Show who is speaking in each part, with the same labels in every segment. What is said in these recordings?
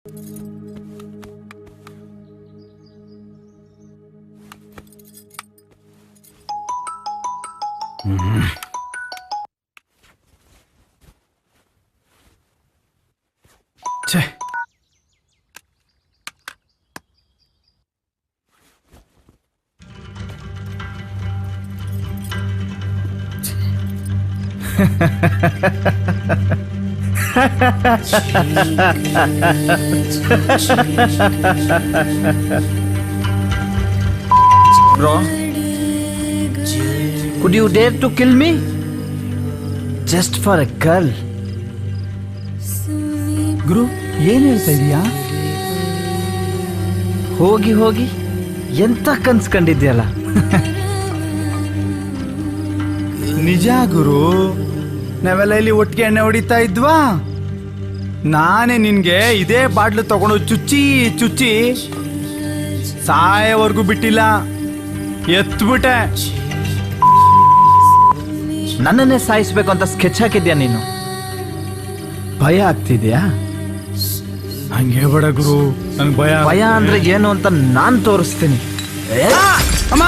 Speaker 1: ಛೇ,
Speaker 2: Bro, could you dare to kill me? Just for a girl.
Speaker 1: ಗುರು ಏನ್ ಹೇಳ್ತಾ ಇದೀಯಾ?
Speaker 2: ಹೋಗಿ ಹೋಗಿ ಎಂತ ಕನ್ಸ್ಕೊಂಡಿದ್ಯಲ್ಲ.
Speaker 1: ನಿಜ ಗುರು, ನಾವೆಲ್ಲ ಇಲ್ಲಿ ಒಟ್ಟಿಗೆ ಎಣ್ಣೆ ಹೊಡಿತಾ ಇದ್ವಾ? ನಾನೇ ನಿನ್ಗೆ ಇದೇ ಬಾಟ್ಲು ತಗೊಂಡು ಚುಚ್ಚಿ ಚುಚ್ಚಿ ಸಾಯವರೆಗೂ ಬಿಟ್ಟಿಲ್ಲ, ಎತ್ಬಿಟ್ಟೆ.
Speaker 2: ನನ್ನನ್ನೇ ಸಾಯಿಸ್ಬೇಕು ಅಂತ ಸ್ಕೆಚ್ ಹಾಕಿದ್ಯಾ ನೀನು?
Speaker 1: ಭಯ ಆಗ್ತಿದ್ಯಾ? ಹಂಗೆ ಬೇಡ ಗುರು, ನಂಗೆ ಭಯ.
Speaker 2: ಭಯ ಅಂದ್ರೆ ಏನು ಅಂತ ನಾನ್ ತೋರಿಸ್ತೀನಿ.
Speaker 1: ಅಮ್ಮ,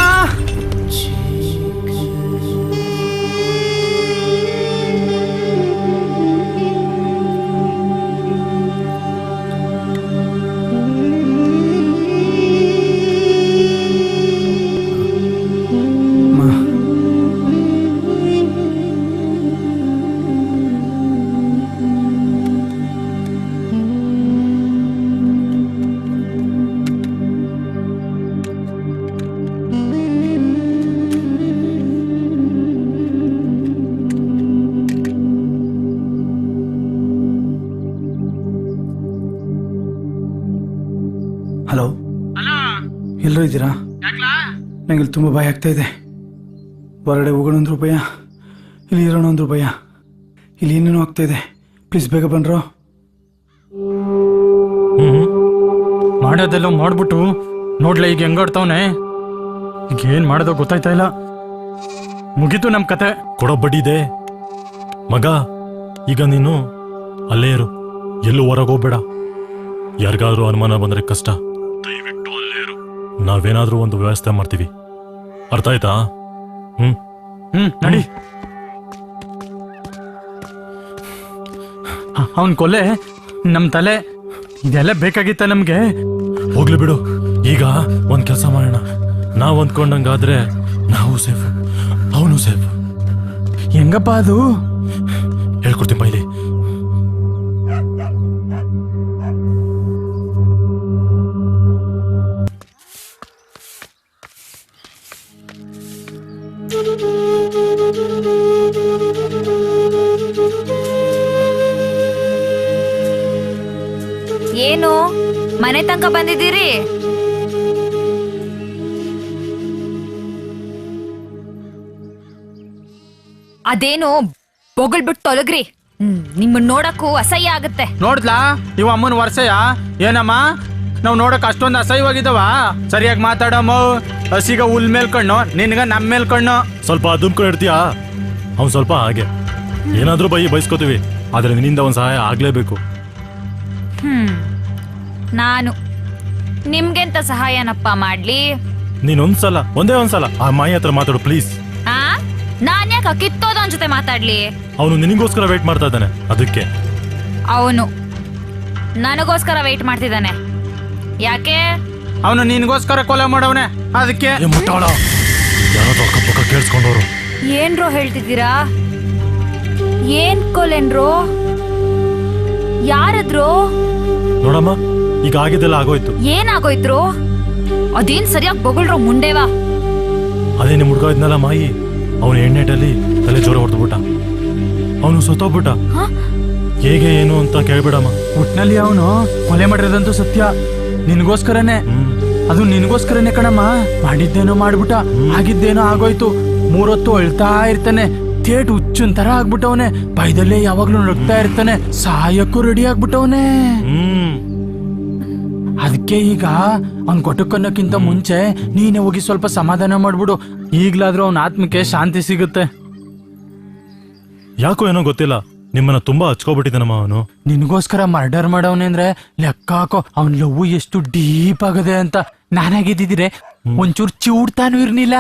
Speaker 1: ಹಲೋ, ಎಲ್ಲರೂ ಇದ್ದೀರಾ? ನಂಗೆ ಇಲ್ಲಿ ತುಂಬ ಭಯ ಆಗ್ತಾ ಇದೆ. ಹೊರಗಡೆ ಹೋಗೋಣ ಅಂದ್ರು ಭಯ, ಇಲ್ಲಿ ಇರೋಣ ಅಂದ್ರು ಭಯ, ಇಲ್ಲಿ ಏನೇನೋ ಆಗ್ತಾ ಇದೆ. ಪ್ಲೀಸ್ ಬೇಗ ಬನ್ರೋ.
Speaker 3: ಮಾಡೋದೆಲ್ಲ ಮಾಡ್ಬಿಟ್ಟು ನೋಡ್ಲ ಈಗ ಹೆಂಗಾಡ್ತಾವನೆ. ಈಗ ಏನ್ ಮಾಡೋದೋ ಗೊತ್ತಾಯ್ತಾ ಇಲ್ಲ. ಮುಗೀತು ನಮ್ ಕತೆ.
Speaker 4: ಕೊಡೋ ಬಡ್ಡಿದೆ ಮಗ. ಈಗ ನೀನು ಅಲ್ಲೇ ಇರು, ಎಲ್ಲೂ ಹೊರಗೋಗ್ಬೇಡ. ಯಾರಿಗಾದ್ರೂ ಅನುಮಾನ ಬಂದ್ರೆ ಕಷ್ಟ. ದಯವಿಟ್ಟು ಅಲ್ಲೇ ಇರು. ನಾವೇನಾದ್ರೂ ಒಂದು ವ್ಯವಸ್ಥೆ ಮಾಡ್ತೀವಿ, ಅರ್ಥ ಆಯ್ತಾ?
Speaker 3: ನಡಿ. ಅವನ್ ಕೊಲೆ ನಮ್ ತಲೆ, ಇದೆಲ್ಲ ಬೇಕಾಗಿತ್ತ ನಮ್ಗೆ?
Speaker 4: ಹೋಗ್ಲಿ ಬಿಡು. ಈಗ ಒಂದ್ ಕೆಲಸ ಮಾಡೋಣ. ನಾವ್ ಅಂದ್ಕೊಂಡಂಗಾದ್ರೆ ನಾವು ಸೇಫ್, ಅವನು ಸೇಫ್.
Speaker 3: ಹೆಂಗಪ್ಪ ಅದು?
Speaker 4: ಹೇಳ್ಕೊಡ್ತೀನಿ ಬೈಲಿ.
Speaker 5: ಏನು ಮನೆ ತನಕ ಬಂದಿದ್ದೀರಿ? ಅದೇನು ಬೊಗಳ್ಬಿಟ್ಟು ತೊಲಗ್ರಿ. ನಿಮ್ಮನ್ನ ನೋಡಕ್ಕೂ ಅಸಹ್ಯ ಆಗತ್ತೆ.
Speaker 3: ನೋಡ್ಲಾ ಇವ ಅಮ್ಮನ ವರ್ಷಯ ಏನಮ್ಮ? ನಾವ್ ನೋಡಕ್ ಅಷ್ಟೊಂದು ಅಸಹ್ಯವಾಗಿದ್ದವ? ಸರಿಯಾಗಿ ಮಾತಾಡಮ್ಮ. ಹಸಿಗ ಹುಲ್ ಮೇಲ್ ಕಣ್ಣು, ನಿನ್ಗ ನಮ್ ಮೇಲ್ ಕಣ್ಣು.
Speaker 4: ಸ್ವಲ್ಪ ದುಮ್ಕೊಂಡು ಇಡ್ತೀಯಾ? ಅವ್ನು ಸ್ವಲ್ಪ ಹಾಗೆ. ಏನಾದ್ರೂ ಬಯಸ್ಕೋತೀವಿ, ಆದ್ರೆ ನಿನ್ನಿಂದ ಒಂದ್ ಸಹಾಯ ಆಗ್ಲೇಬೇಕು.
Speaker 5: ನಾನು ನಿಮ್ಗೆಂತ ಸಹಾಯನಪ್ಪ ಮಾಡ್ಲಿ?
Speaker 4: ಒಂದೇ ಒಂದ್ಸಲ ಆ ಮಾಯಿ ಹತ್ರ ಮಾತಾಡು ಪ್ಲೀಸ್.
Speaker 5: ನಾನ್ ಯಾಕೆ ಕಿತ್ತೋದವನ್ ಜೊತೆ ಮಾತಾಡ್ಲಿ?
Speaker 4: ಅವನು ನಿನಗೋಸ್ಕರ ವೇಟ್ ಮಾಡ್ತಾ ಇದ್ದಾನೆ, ಅದಕ್ಕೆ.
Speaker 5: ಅವನು ನನಗೋಸ್ಕರ ವೇಟ್ ಮಾಡ್ತಿದ್ದಾನೆ. ಯಾಕೆ?
Speaker 3: ಅವನು ನಿನ್ಗೋಸ್ಕರ ಕೊಲೆ ಮಾಡವನೆ, ಅದಕ್ಕೆ.
Speaker 4: ಯಾರಾದ್ರೂ ಅಕ್ಕಪಕ್ಕ ಕೇಳಿಸ್ಕೊಂಡವ್ರು.
Speaker 5: ಏನ್ರೋ ಹೇಳ್ತಿದ್ದೀರಾ? ಏನ್ ಕೊಲೆನ್ರೋ? ಯಾರದ್ರು?
Speaker 4: ನೋಡಮ್ಮ, ಈಗ ಆಗಿದ್ದೆಲ್ಲ ಆಗೋಯ್ತು.
Speaker 5: ಏನಾಗೋಯ್ತ್ರು? ಅದೇನ್ ಸರಿಯಾಗಿ ಬೊಗಳ್ರೋ ಮುಂಡೇವಾ?
Speaker 4: ಅದೇ ನಿಮ್ ಹುಡ್ಗ ಇದ್ನಲ್ಲ ಮಾಯಿ, ಅವನ ಎಣ್ಣೆಟಲ್ಲಿ ತಲೆ ಜೋರ ಹೊಡೆದ್ಬಿಟ್ಟ. ಅವನು ಸತ್ತೋಗ್ಬಿಟ್ಟ. ಹೇಗೆ ಏನು ಅಂತ ಕೇಳ್ಬೇಡಮ್ಮ.
Speaker 3: ಒಟ್ನಲ್ಲಿ ಅವನು ಕೊಲೆ ಮಾಡಿರೋದಂತೂ ಸತ್ಯ. ನಿನ್ಗೋಸ್ಕರನೇ, ಅದು ನಿನ್ಗೋಸ್ಕರನೇ ಕಣಮ್ಮ. ಮಾಡಿದ್ದೇನೋ ಮಾಡ್ಬಿಟ್ಟ, ಆಗಿದ್ದೇನೋ ಆಗೋಯ್ತು. 3 ಹೊತ್ತು ಅಳ್ತಾ ಇರ್ತಾನೆ, ಥೇಟ್ ಹುಚ್ಚನ್ ತರ ಆಗ್ಬಿಟ್ಟವನೆ. ಭಯದಲ್ಲೇ ಯಾವಾಗ್ಲೂ ನಡ್ತಾ ಇರ್ತಾನೆ, ಸಾಯಕ್ಕೂ ರೆಡಿ ಆಗ್ಬಿಟ್ಟವನೆ. ಅದಕ್ಕೆ ಈಗ ಅವ್ನ್ ಕೊಟ್ಟಕ್ಕನ್ನಕ್ಕಿಂತ ಮುಂಚೆ ನೀನೇ ಹೋಗಿ ಸ್ವಲ್ಪ ಸಮಾಧಾನ ಮಾಡ್ಬಿಡು. ಈಗ್ಲಾದ್ರೂ ಅವನ ಆತ್ಮಕ್ಕೆ ಶಾಂತಿ ಸಿಗುತ್ತೆ.
Speaker 4: ಯಾಕೋ ಏನೋ ಗೊತ್ತಿಲ್ಲ, ನಿಮ್ಮನ್ನ ತುಂಬಾ ಹಚ್ಕೊಬಿಟ್ಟಿದ್ದಾನಮ್ಮ ಅವನು.
Speaker 3: ನಿನ್ಗೋಸ್ಕರ ಮರ್ಡರ್ ಮಾಡವನೆ ಅಂದ್ರೆ ಲೆಕ್ಕ ಹಾಕೋ. ಅವನ್ ಲವ್ ಎಷ್ಟು ಡೀಪ್ ಆಗದೆ ಅಂತ. ನಾನಾಗಿದ್ದಿದ್ರೆ ಒಂಚೂರು ಚೂಡ್ತಾನು ಇರ್ನಿಲ್ಲ.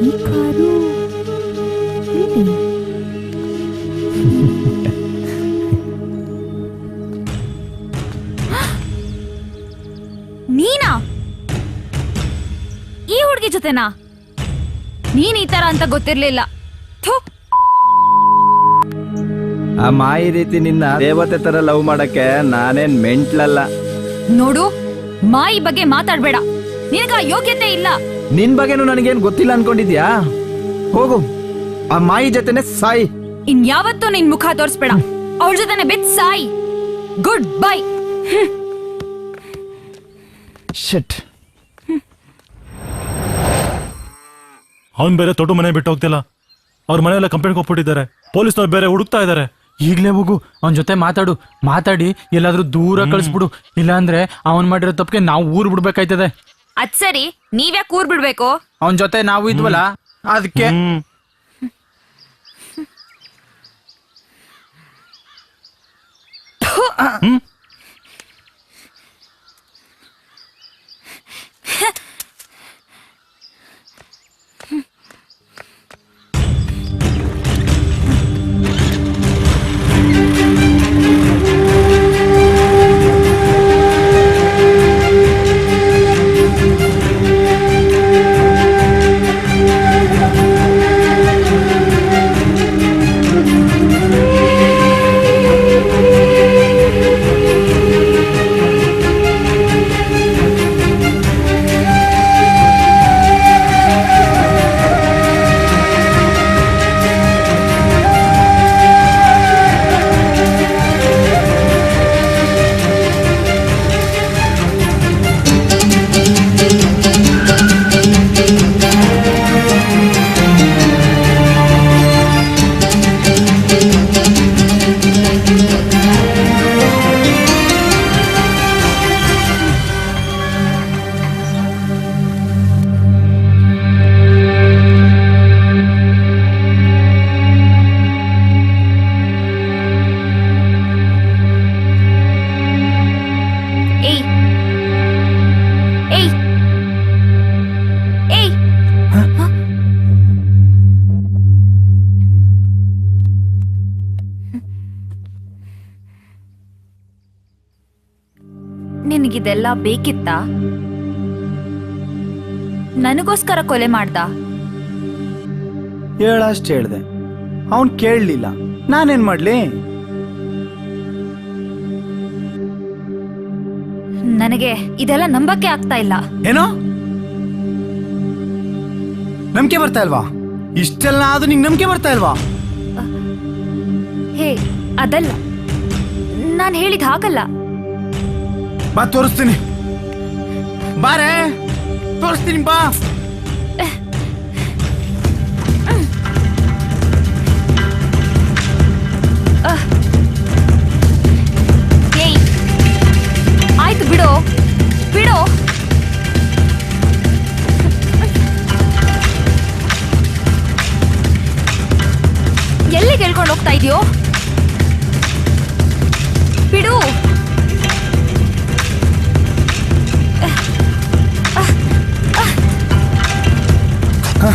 Speaker 5: ಈ ಕಾರು ನೀನಾ? ಈ ಹುಡುಗಿ ಜೊತೆನಾ? ನೀನ್ ಈ ತರ ಅಂತ ಗೊತ್ತಿರ್ಲಿಲ್ಲ. ಥು.
Speaker 2: ಆ ಮಾಯಿ ರೀತಿ ನಿನ್ನ ದೇವತೆ ತರ ಲವ್ ಮಾಡಕ್ಕೆ ನಾನೇನ್ ಮೆಂಟ್ಲಲ್ಲ.
Speaker 5: ನೋಡು, ಮಾಯಿ ಬಗ್ಗೆ ಮಾತಾಡ್ಬೇಡ. ನಿನಗ ಯೋಗ್ಯತೆ ಇಲ್ಲ.
Speaker 2: ನಿನ್ ಬಗ್ಗೆನೂ ನನಗೇನ್ ಗೊತ್ತಿಲ್ಲ ಅನ್ಕೊಂಡಿದ್ಯಾ? ಹೋಗು, ಆ ಮಾಯಿ ಜೊತೆನೆ ಸಾಯಿ.
Speaker 5: ಇನ್ಯಾವತ್ತೂ ನಿನ್ ಮುಖ ತೋರಿಸ್ಬೇಡ. ಅವಳ ಜೊತೆನೆ ಬೆತ್ ಸಾಯಿ. Good bye.
Speaker 2: ಶಿಟ್.
Speaker 4: ಅವನ್ ಬೇರೆ ತೊಟ್ಟು ಮನೆ ಬಿಟ್ಟು ಹೋಗ್ತಿಲ್ಲ. ಅವ್ರ ಮನೆಯೆಲ್ಲ ಕಂಪ್ಲೇಂಟ್ ಕೊಟ್ಬಿಟ್ಟಿದ್ದಾರೆ. ಪೊಲೀಸ್ನವ್ರು ಬೇರೆ ಹುಡುಕ್ತಾ ಇದ್ದಾರೆ.
Speaker 3: ಈಗ್ಲೇ ಹೋಗು, ಅವನ್ ಜೊತೆ ಮಾತಾಡಿ ಎಲ್ಲಾದ್ರೂ ದೂರ ಕಳಿಸ್ಬಿಡು. ಇಲ್ಲಾಂದ್ರೆ ಅವನ್ ಮಾಡಿರೋ ತಪ್ಪಿಗೆ ನಾವು ಊರ್ ಬಿಡ್ಬೇಕಾಯ್ತದೆ.
Speaker 5: ಅದ್ ಸರಿ, ನೀವ್ಯಾಕೆ ಊರ್ ಬಿಡ್ಬೇಕು?
Speaker 3: ಅವನ್ ಜೊತೆ ನಾವು ಇದ್ವಲ್ಲ, ಅದಕ್ಕೆ.
Speaker 5: ನಿನಗಿದೆಲ್ಲ ಬೇಕಿತ್ತಾ? ನನಗೋಸ್ಕರ ಕೊಲೆ ಮಾಡ್ದ?
Speaker 1: ಹೇಳಷ್ಟು ಹೇಳ್ದೆ, ಅವನ್ ಕೇಳಲಿಲ್ಲ. ನಾನೇನ್ ಮಾಡ್ಲಿ?
Speaker 5: ನನಗೆ ಇದೆಲ್ಲ ನಂಬಕ್ಕೆ ಆಗ್ತಾ ಇಲ್ಲ.
Speaker 1: ಏನೋ ನಂಬಿಕೆ ಬರ್ತಾ ಇಲ್ವಾ? ಇಷ್ಟೆಲ್ಲ ಆದ್ರೂ ನಿಂಗೆ ನಂಬಿಕೆ ಬರ್ತಾ ಇಲ್ವಾ?
Speaker 5: ಹೇ, ಅದಲ್ಲ, ನಾನು ಹೇಳಿದ ಹಾಗಲ್ಲ.
Speaker 1: ಬಾ ತೋರಿಸ್ತೀನಿ. ಬಾರೆ, ತೋರಿಸ್ತೀನಿ, ಬಾ.
Speaker 5: ಏಯ್, ಆಯ್ತು ಬಿಡು ಬಿಡು. ಎಲ್ಲಿಗೆ ಹೇಳ್ಕೊಂಡು ಹೋಗ್ತಾ ಇದೆಯೋ? ಬಿಡು.
Speaker 1: ಹ